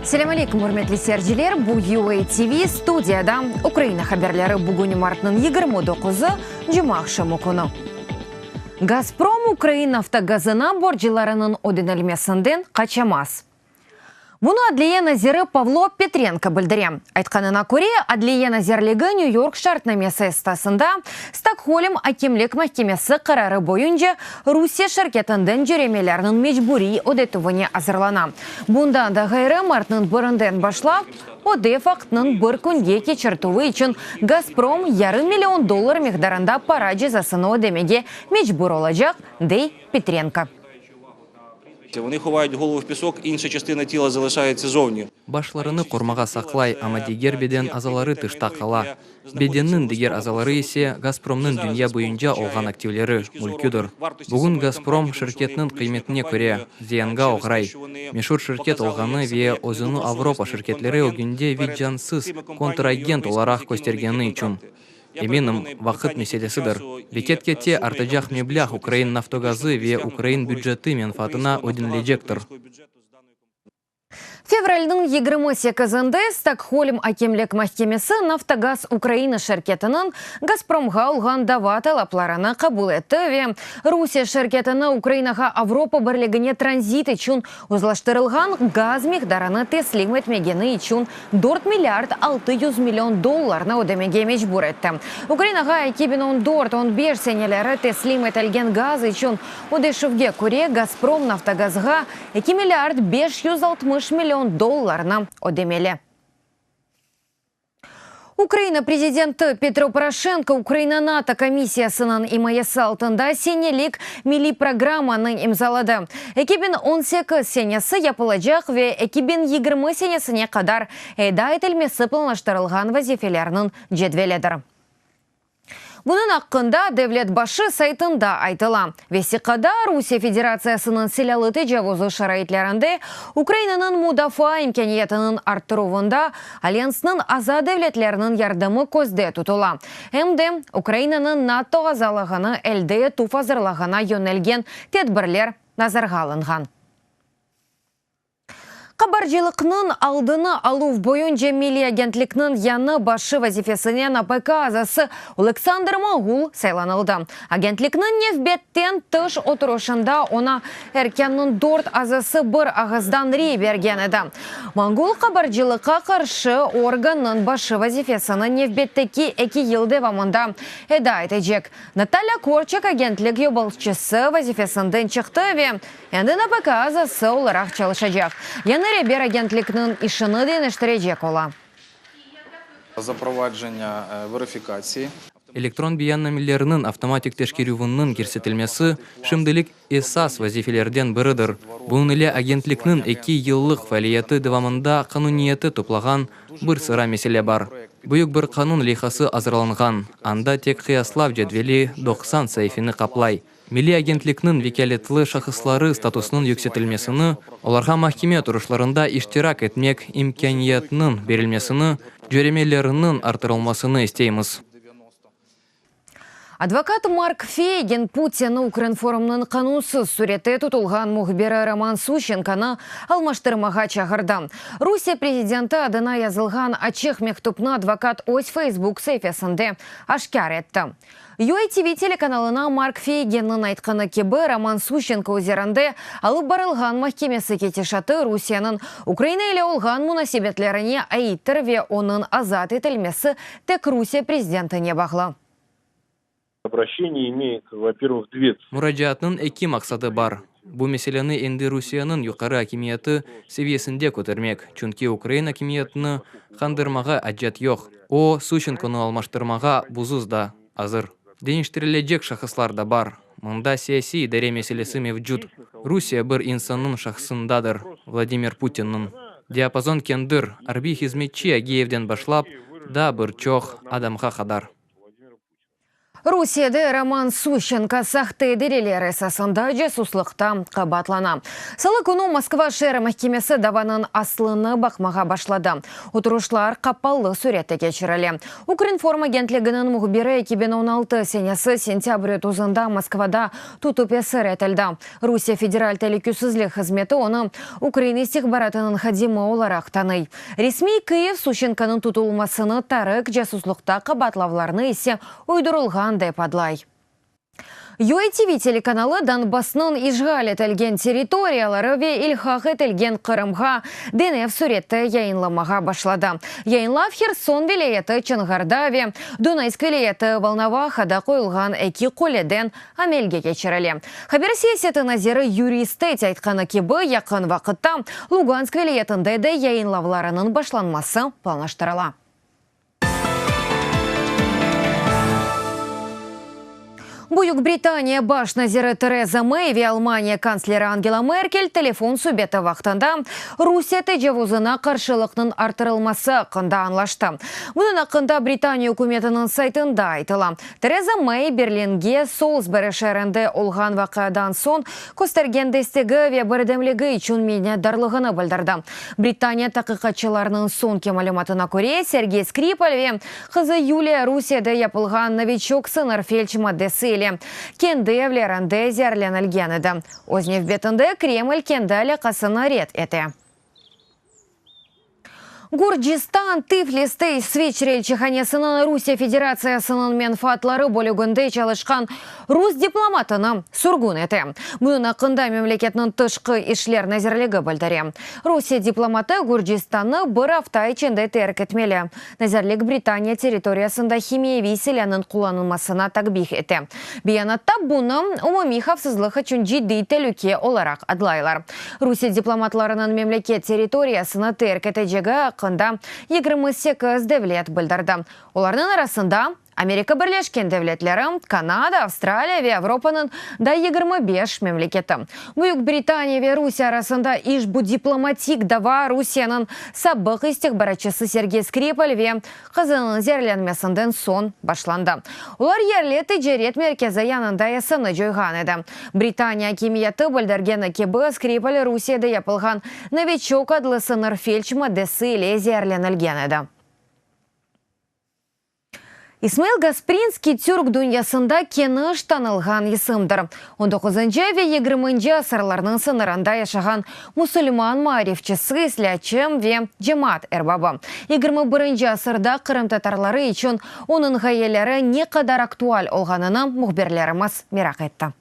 Selam алейкум, hürmetli seyirciler. Bu UA TV studiyada Ukrayna haberleri bugün mart'ın 29'u Cuma akşamı konu. Gazprom Ukrayna Avtogazına borçlarının ödenilmesinden kaçamaz. Bunu Adliye Naziri Pavlo Petrenko bildirdi. Aytkanına göre Adliye Nazirligi New York şartnamesi esasında Stockholm Hakimlik Mahkemesi kararı boyunca Rusya şirketinden cüremelerinin mecburi ödetuvini hazırlana. Bundan da gayrı mart'ın birinden başlap öde faktının bir günge geçirtuvu için Gazprom $500 milyon miktarında para cezasını ödemeye mecbur olacak, dey Petrenko. Вони ховають голову в пісок, інша частина тіла залишається зовні. Башларыны кормага саклай, ама дигер беден азалары тышта кала. Беденнин дигер азалары ise Газпромнын дүйнө боюнча алган активлери мүлкүдүр. Бүгүн Газпром ширкетинин кыйметине көрө зыянга ограй. Мешур ширкет алганы ве өзүнүн Авропа ширкетлери огүндө виджансыз контрагент оларак көстергени үчүн. Эминим вакыт меселесидир. Бекетке те артажак меблях Украин Автогазы ве Украин бюджеты менфаатына ödenilecektir. Февральның 28-ында Стокхольм Hakimlik Mahkemesi Naftogaz Украина şirketinin Gazpromga algan dava talaplarini kabul etdi ve Rusya şirketini Ukrainaga Avropa Birligine tranzit için uzlaştırılgan gaz miktarını teslim etmegeni için $4 milyard 600 milyon ödemege mecbur etti. Ukrainaga 2014-15 seneleri teslim etilgen gaz için ödeşivge göre Gazprom Naftogazga $2 milyard 560 milyon ödemeli. Украина президенті Петро Порошенко Украина НАТО комиссиясының имаясы алтында сенелік милли программаны имзалады. 2018 сенесі yapılacak ve 2020 senesine kadar eda etilmesi planlaştırılgan vazifelerin cedvelidir. Bunun hakkında devlet başı saytında aytıla. Vesikada Rusya Federasyasının silahlı tecavüzü şaraitlerinde Ukrayna'nın müdafaa imkaniyetinin arttıruvunda Alyansının azad devletlerinin yardımı közde tutula. Hem de Ukrayna'nın NATO azalığını elde etuf hazırlığına yönelgen tedbirler nazarga alıngan. Kabarcılıkның aldını aluf boyunca Milli Agentlikның yanı başı vazifesine APK azası Oleksandr Mogul saylanıldı. Agentlikның nefbetten tış oturuşunda ona erkennin 4 azası bir ağızdan bergen edi. Mogul kabarcılıkka karşı organın başı vazifesini nefbetteki 2 yıl devamında eda edecek. Natalya Korçak agentlik yolbalçısı vazifesinden çıktı ve endi APK azası olarak çalışacak. Ребер агентлікнің ішіні денештіrecek ola. Запровадження верифікації. Электрон бияннамелерinin автоматик тешкерүүнүн керсетилмеси шымдылык эсас вазифелерден биридир. Бунун эле агентликтин 2 yıllık фаалияты дывамында канунияты топлаган бир сыра меселе бар. Büyük bir kanun leyhası azırlangan. Анда тек кыяслав жедвели 90 sayfini kaplay. Milli Agentlikның vekaletli şahıslары статусунун yüksөтүлмесini, оларга mahkeme turuşlarında iştirak etmek imkaniyetinin berilmesini, jöremelerinin artırılmasını isteyimiz. Адвокат Марк Фейгин Путин Укринформның канунсыз суреті тұтылған мұхбері Роман Сущенканы алмаштырмаға чағырды. Русия президенті адына язылған ачық мектупны адвокат өз Facebook сәйфесінде ашкар етті. UATV телеканалына Марк Фейгиннің айтқаны кебі Роман Сущенко өзерінде алып барылған махкемесі кетешаты Русияның Украина еле олған мұнасибетлеріне айттыр ве оның азат етілмесі тек Русия президентіне бағлы. Обращение имеет, во-первых, две цели. Мураджаатның 2 максаты бар. Бу меселени энди Русиянын юқары акимияты севиесинде көтөрмек. Чүнки Украина акимиятыны кандырмага ажат жок. О Сущенкону алмаштырмага бузуз да азыр. Денештирилежек шахыслар да бар. Мында саясий идаре меселеси мевжуд. Русия бир инсанын шахсындадыр, Владимир Путиннын. Диапазон кендир, арби хизметчи Агеевден башлап, да бир чоқ адамга кадар. Русияда Роман Сущенко сақты дерелері сасында жасуслықта қабатлана. Салы күні Москва шәрі мәхкемесі даванын аслыны бақмаға башлады. Отырушылар қапаллы суретті кешірілі. Укринформ агентлігінің мұғбері 2016 сенесі сентябрь 9-да Москвада тұтып есір етілді. Русия федераль телекүсізлік қызметі оны украинистік баратының хадимы оларақ таный. Ресми Киев Сущенконың тұтылмасыны тарық жасуслықта қабатлавларны есе ойдырылған деп адлай. ЮАТВ телеканалы Донбассның ишғал етілген территориялары ве илхақ етілген Қырымға ДНФ суретті яйынламаға башлады. Яйынлав Херсон вилайеті Чыңғарда ве Дунайск вилайеті Волновахада қойылған әкі қоледен амелге кечірілі. Хабер сесеті назері юристі айтқаны кебі яқын вақытта Луганск вилайетінде де яйынлавларының башланмасы планаштырыла. Бuyuk Британия баш назиры Тереза Мэй ве Алмания канцлері Ангела Меркель телефон субеті вақтанда Русия тәжавузына қаршылықның артырылмасы қында анлашты. Бұның ақында Британия үкіметінің сайтында айтыла. Тереза Мэй Берлинге Солсбері шәрінді олған вақадан сон көстірген дестегі ве бірдемлігі үшін менедарлығыны білдірді. Британия тақиқатшыларының сонке малюматына көре Сергей Скрипаль ве қызы Юлия Русияда япылған новичок сыныр фельдш маддесі кенді евлерінде зерленілген еді. Ознев бетінде Кремль кенді алақасына рет еті. Гурджистан Тифлисте свечрел чеханесының Русия Федерациясының менфатлары бөлігінде çalışқан рус дипломатының сұргун еті. Мұның ақында мемлекетінің тышқы ішлер назерлігі білдірі. Русия дипломаты Гурджистанны бір афта ішінде терк етмелі. Назерлік Британия территориясында химияви селянын құланылмасына тақбих еті. Биянатта бұны умуми хавсызлық үшін жидді тәлуке оларақ адлайлар. Русия дипломатларының мемлекет территориясына терк етежегі қында 28 девлет білдірді. Олардың арасында Америка Бірлешкен девлетлері, Канада, Австралия ве Европаның да 25 мемлекеті. Бүйік Британия ве Русия арасында иш бұ дипломатик дава Русияның сабық істік барачысы Сергей Скрипаль ве қызының зерленмесінден сон башланды. Олар ерлеті жерет меркезі янында есіні жойған еді. Британия кемияты білдіргені кебі Скрипаль Русияда япылған новичок адлы сыныр фельдш маддесі иле зерленілген еді. Исмаил Гаспринский тюрк дүниясында кеніш танылған есімдір. 19-жы ве 20-жы асырларының сынырында яшаған мұсылман марифчысы слячым ве жемат әрбабы. 21-жы асырда Қырым татарлары үшін оның ғайелері не қадар актуал олғанына мұхберлеріміз мерақ етті.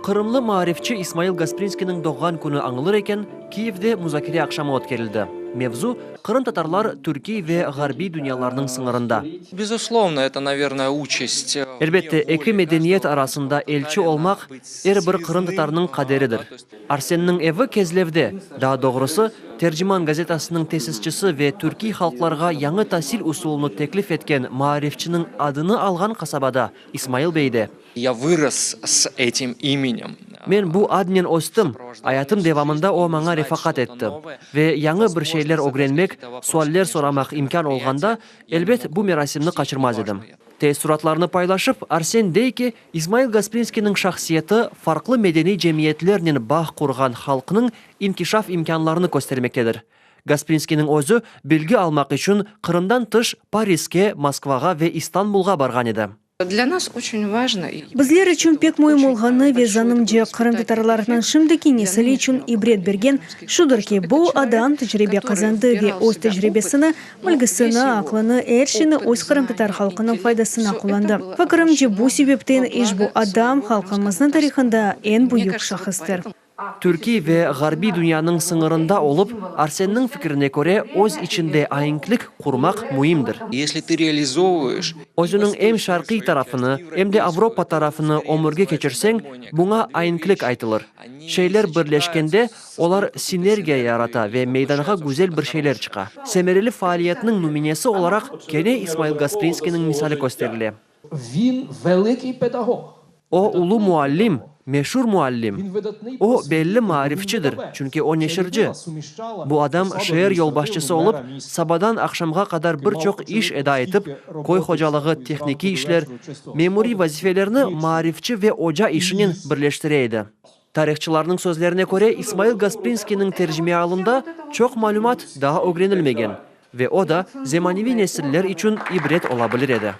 Қырымлы марифчы Исмаил Гаспринскийдің доған күні аңылыр екен, Киевде музакире ақшамы өткерілді. Мевзу Қырым татарлар Түркей ве ғарби дүнияларының сыңырында. Безусловно, это, наверное, участь. Әлбетте, екі медениет арасында елші олмақ бір Қырым татарының қадерідір. Арсеннің еві кезлевде, да doğrusu, Tercüman газетасының тесісчісі ве Түркей халқларға яңы тасил усулыны теклиф еткен маарифчінің адыны алған қасабада Исмаил бейді. Я вырос с этим именем. Мен bu adnen остым, аятым девамында о маңа рефақат етті. Ве яңы бір şeyler öğrenmek, sualler soramak imkan olғанда, elbet bu merasимні қачырмаз едім. Тез суратларны пайлашып, Арсен дейки, Исмаил Гаспринскийның шахсияты farklı medeni cemiyetlерінен бақ құрған халқының инкишаф имканларını көстермектедір. Гаспринскийның өзі білгі алмақ үшін Қырымдан тыш Парижке, Москваға ве Истанбулға барған еді. Для нас очень важно. Bizler için pek mühim olğanı ve zanımca Kırım tatarlarının şimdiki nesili için ibret bergen şudur ki bu adam tecrübe kazandı ve öz tecrübesini, bilgisini, aklını, erşini öz Kırım tatar halkının faydasına kullandı. Fikrimce bu sebepten iş bu adam halkımızın tarihinde en büyük şahıstır. Türkiye ve Garbi dünyanın sınırında olup, Arsen'nin fikrine göre öz içinde ayınklık kurmak mühimdir. Если ты реализовываешь Özünün hem şarkı tarafını hem de Avrupa tarafını omurga geçirsen, buna ayınklık aytılır. Şeyler birleşkende, olar sinergiya yarata ve meydanaga güzel bir şeyler çıka. Semereli faaliyetinin numunesi olarak gene İsmail Гаспринскийның misali gösterilir. Він великий педагог. O ulu muallim, meşhur muallim. O belli marifçidir, çünkü o neşirci. Bu adam şehir yolbaşçısı olup, sabadan akşamga kadar birçok iş eda etip, koy hocalığı, tekniki işler, memuri vazifelerini marifçi ve oca işinin birleştireydi. Tarihçilarning sözlerine göre İsmail Gasprinski'nin tercümealında çok malumat daha öğrenilmegen ve o da zemanevi nesiller için ibret olabilir edi.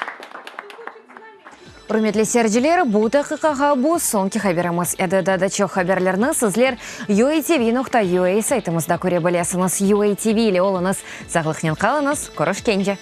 Құрметлі сәржілер, бұл дақиқаға бұл соңғы хабарымыз еді. Дадачы хабарларны сізлер UATV.ua сайтымызда көре білесіңіз. UATV ile olunuz, сағлықнен қалыңыз, көрішкенде.